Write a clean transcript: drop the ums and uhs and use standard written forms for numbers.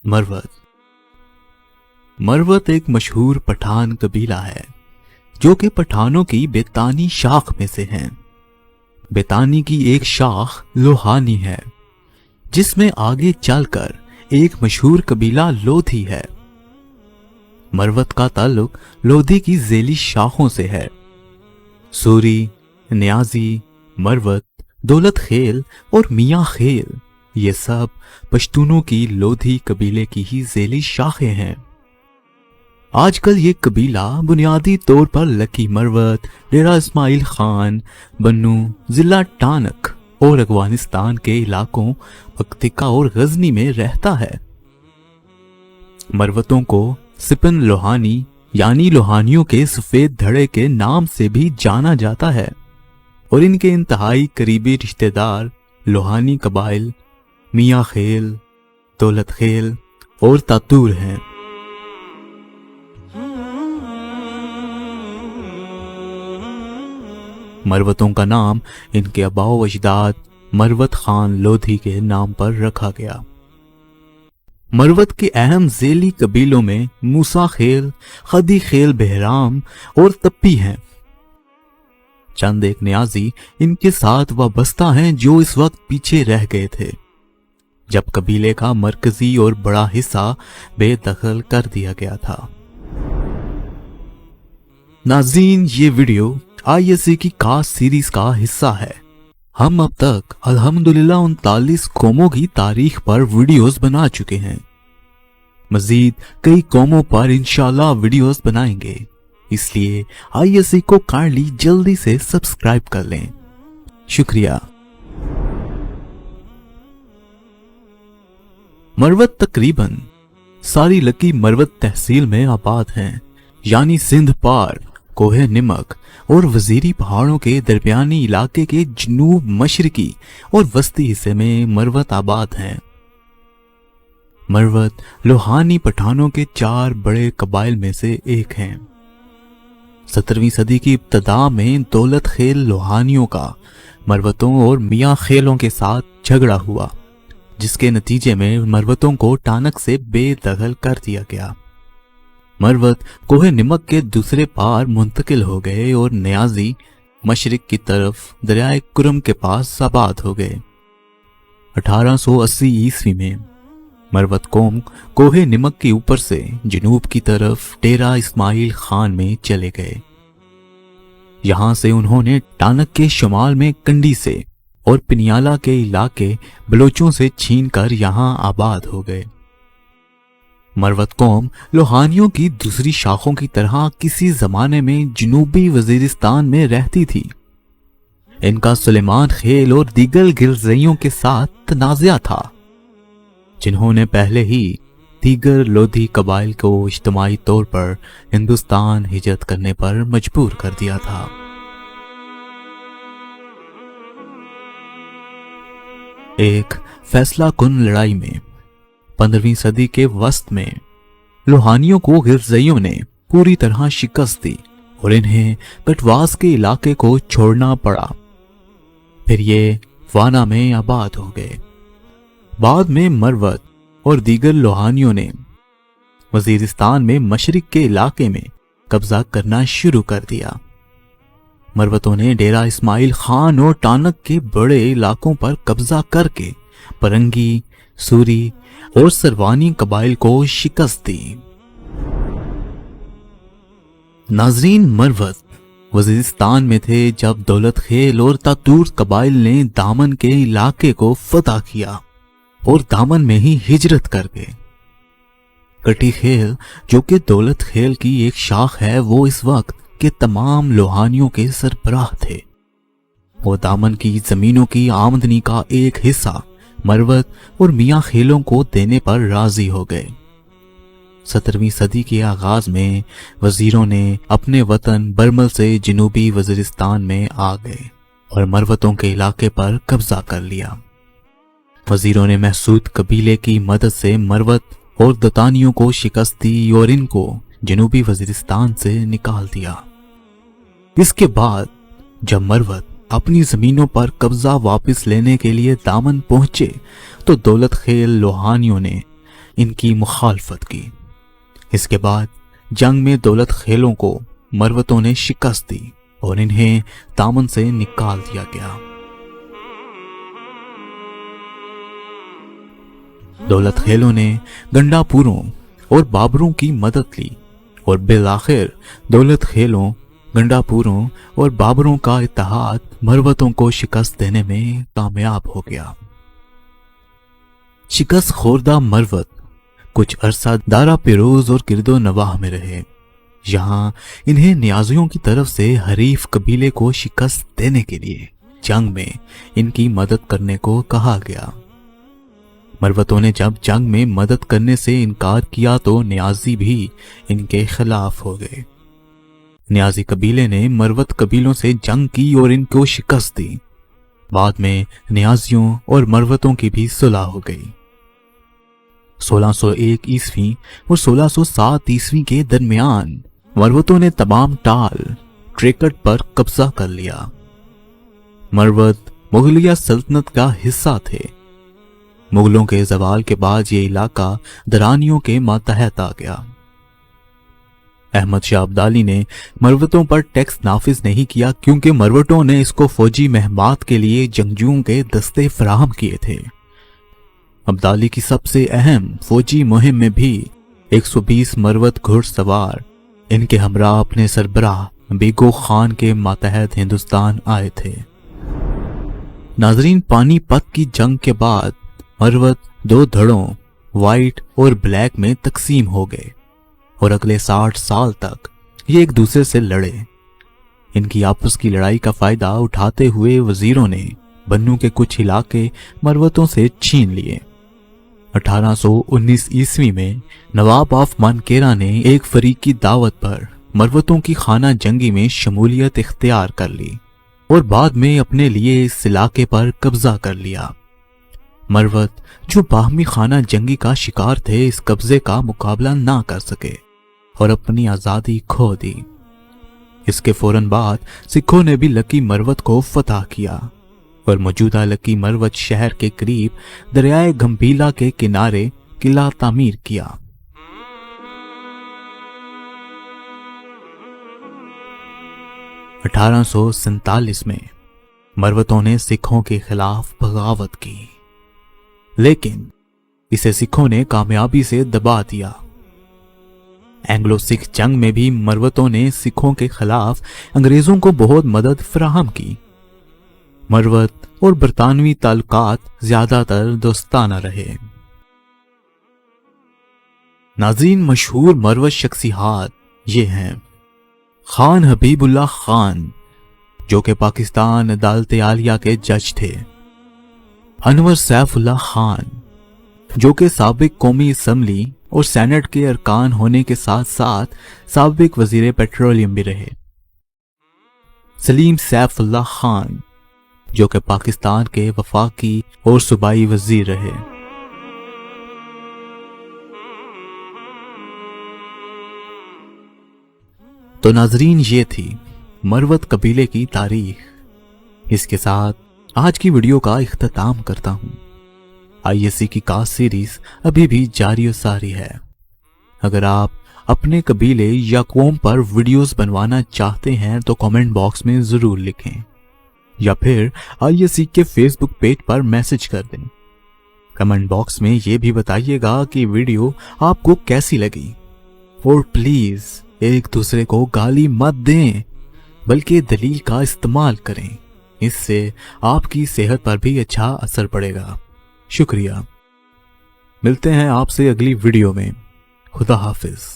मरवत। मरवत एक मशहूर पठान कबीला है जो कि पठानों की बेतानी शाख में से हैं। बेतानी की एक शाख लोहानी है जिसमें आगे चलकर एक मशहूर कबीला लोधी है। मरवत का ताल्लुक लोधी की झेली शाखों से है। सूरी, न्याजी, मरवत, दौलत खेल और मियाँ खेल ये सब पश्तूनों की लोधी कबीले की ही झेली शाखें हैं। आजकल ये कबीला बुनियादी तौर पर लकी मरवत, डेरा इस्माइल खान, बन्नू, जिला टानक और अफगानिस्तान के इलाकों पक्तिका और गजनी में रहता है। मरवतों को सिपन लोहानी यानी लोहानियों के सफेद धड़े के नाम से भी जाना जाता है और इनके इंतहाई करीबी रिश्तेदार लोहानी कबाइल मियाँ खेल, दौलत खेल और तातूर हैं। मरवतों का नाम इनके आबाओ अजदाद मरवत खान लोधी के नाम पर रखा गया। मरवत के अहम झेली कबीलों में मूसा खेल, खदी खेल बहराम और तप्पी हैं। चंद एक न्याजी इनके साथ वाबस्ता हैं जो इस वक्त पीछे रह गए थे जब कबीले का मरकजी और बड़ा हिस्सा बेदखल कर दिया गया था। नाज़रीन, ये वीडियो ISA की खास सीरीज का हिस्सा है। हम अब तक अल्हम्दुलिल्लाह 39 कौमों की तारीख पर वीडियोस बना चुके हैं। मजीद कई कौमों पर इंशाल्लाह वीडियोस बनाएंगे, इसलिए ISA को काइंडली जल्दी से सब्सक्राइब कर लें। शुक्रिया। मरवत तकरीबन सारी लकी मरवत तहसील में आबाद हैं, यानी सिंध पार, कोहे निमक और वजीरी पहाड़ों के दरमियानी इलाके के जनूब मशरकी और वस्ती हिस्से में मरवत आबाद हैं। मरवत लोहानी पठानों के 4 बड़े कबाइल में से एक हैं। 17वीं सदी की इब्तदा में दौलत खेल लोहानियों का मरवतों और मियाँ खेलों के साथ झगड़ा हुआ, जिसके नतीजे में मरवतों को टानक से बेदखल कर दिया गया। मरवत कोहे निमक के दूसरे पार मुंतकिल हो गए और न्याजी मशरिक की तरफ दरियाए कुरम के पास आबाद हो गए। 1880 ईस्वी में मरवत कौम कोहे निमक के ऊपर से जनूब की तरफ डेरा इस्माइल खान में चले गए। यहां से उन्होंने टानक के शुमाल में कंडी से और पिनियाला के इलाके बलोचों से छीनकर यहां आबाद हो गए। मरवत कौम लोहानियों की दूसरी शाखों की तरह किसी जमाने में जनूबी वजीरिस्तान में रहती थी। इनका सुलेमान खेल और दीगर गिरजइयों के साथ तनाज़ा था, जिन्होंने पहले ही दीगर लोधी कबाइल को इज्तिमाई तौर पर हिंदुस्तान हिजरत करने पर मजबूर कर दिया था। एक फैसला कुन लड़ाई में 15वीं सदी के वस्त में लोहानियों को गिरजइयों ने पूरी तरह शिकस्त दी और इन्हें कटवास के इलाके को छोड़ना पड़ा। फिर ये वाना में आबाद हो गए। बाद में मरवत और दीगर लोहानियों ने वजीरिस्तान में मशरिक के इलाके में कब्जा करना शुरू कर दिया। मरवतों ने डेरा इस्माइल खान और टानक के बड़े इलाकों पर कब्जा करके परंगी, सूरी और सरवानी कबाइल को शिकस्त दी। नाजरीन, मरवत वजीरिस्तान में थे जब दौलत खेल और तातूर कबाइल ने दामन के इलाके को फतह किया और दामन में ही हिजरत कर गए। कटी खेल, जो कि दौलत खेल की एक शाख है, वो इस वक्त के तमाम लोहानियों के सरबराह थे। वो दामन की जमीनों की आमदनी का एक हिस्सा मरवत और मियाँ खेलों को देने पर राजी हो गए। 17वीं सदी के आगाज में वजीरों ने अपने वतन बरमल से जनूबी वजीरिस्तान में आ गए और मरवतों के इलाके पर कब्जा कर लिया। वजीरों ने महसूद कबीले की मदद से मरवत और दतानियों को शिकस्त दी और इनको जनूबी वजीरिस्तान से निकाल दिया। इसके बाद जब मरवत अपनी जमीनों पर कब्जा वापस लेने के लिए दामन पहुंचे तो दौलत खेल लोहानियों ने ان کی مخالفت کی۔ اس کے بعد جنگ میں دولت خیلوں کو مروتوں نے شکست دی اور انہیں دامن سے نکال دیا گیا۔ دولت خیلوں نے گنڈا پوروں اور بابروں کی مدد لی اور بالآخر دولت خیلوں، گنڈا پوروں اور بابروں کا اتحاد مروتوں کو شکست دینے میں کامیاب ہو گیا۔ شکست خوردہ مروت کچھ عرصہ دارا پیروز اور گرد و نواح میں رہے۔ یہاں انہیں نیازیوں کی طرف سے حریف قبیلے کو شکست دینے کے لیے جنگ میں ان کی مدد کرنے کو کہا گیا۔ مروتوں نے جب جنگ میں مدد کرنے سے انکار کیا تو نیازی بھی ان کے خلاف ہو گئے۔ نیازی قبیلے نے مروت قبیلوں سے جنگ کی اور ان کو شکست دی۔ بعد میں نیازیوں اور مروتوں کی بھی صلح ہو گئی۔ 1601 عیسوی اور 1607 عیسوی کے درمیان مروتوں نے تمام ٹال ٹریکٹ پر قبضہ کر لیا۔ مروت مغلیہ سلطنت کا حصہ تھے۔ مغلوں کے زوال کے بعد یہ علاقہ درانیوں کے ماتحت آ گیا۔ احمد شاہ ابدالی نے مروتوں پر ٹیکس نافذ نہیں کیا کیونکہ مروتوں نے اس کو فوجی مہمات کے لیے جنگجوؤں کے دستے فراہم کیے تھے۔ ابدالی کی سب سے اہم فوجی مہم میں بھی 120 مروت گھڑ سوار ان کے ہمراہ اپنے سربراہ بیگو خان کے ماتحت ہندوستان آئے تھے۔ ناظرین، پانی پت کی جنگ کے بعد مروت 2 دھڑوں وائٹ اور بلیک میں تقسیم ہو گئے اور اگلے 60 سال تک یہ ایک دوسرے سے لڑے۔ ان کی آپس کی لڑائی کا فائدہ اٹھاتے ہوئے وزیروں نے بنو کے کچھ علاقے مروتوں سے چھین لیے۔ 1819 عیسوی میں نواب آف مانکیرا نے ایک فریقی دعوت پر مروتوں کی خانہ جنگی میں شمولیت اختیار کر لی اور بعد میں اپنے لیے اس علاقے پر قبضہ کر لیا۔ مروت جو باہمی خانہ جنگی کا شکار تھے اس قبضے کا مقابلہ نہ کر سکے اور اپنی آزادی کھو دی۔ اس کے فوراً بعد سکھوں نے بھی لکی مروت کو فتح کیا اور موجودہ لکی مروت شہر کے قریب دریائے گھمبیلا کے کنارے قلعہ تعمیر کیا۔ ۔ 1847 میں مروتوں نے سکھوں کے خلاف بغاوت کی لیکن اسے سکھوں نے کامیابی سے دبا دیا۔ اینگلو سکھ جنگ میں بھی مروتوں نے سکھوں کے خلاف انگریزوں کو بہت مدد فراہم کی۔ مروت اور برطانوی تعلقات زیادہ تر دوستانہ رہے۔ ناظرین، مشہور مروت شخصیات یہ ہیں: خان حبیب اللہ خان جو کہ پاکستان عدالت عالیہ کے جج تھے، انور سیف اللہ خان جو کہ سابق قومی اسمبلی اور سینٹ کے ارکان ہونے کے ساتھ ساتھ سابق وزیر پیٹرولیم بھی رہے، سلیم سیف اللہ خان جو کہ پاکستان کے وفاقی اور صوبائی وزیر رہے۔ تو ناظرین، یہ تھی مروت قبیلے کی تاریخ۔ اس کے ساتھ آج کی ویڈیو کا اختتام کرتا ہوں۔ ISC کی کاسٹ سیریز ابھی بھی جاری و ساری ہے۔ اگر آپ اپنے قبیلے یا قوم پر ویڈیوز بنوانا چاہتے ہیں تو کامنٹ باکس میں ضرور لکھیں یا پھر ISC کے فیس بک پیج پر میسج کر دیں۔ کمنٹ باکس میں یہ بھی بتائیے گا کہ ویڈیو آپ کو کیسی لگی، اور پلیز ایک دوسرے کو گالی مت دیں بلکہ دلیل کا استعمال کریں، اس سے آپ کی صحت پر بھی اچھا اثر پڑے گا۔ شکریہ، ملتے ہیں آپ سے اگلی ویڈیو میں۔ خدا حافظ۔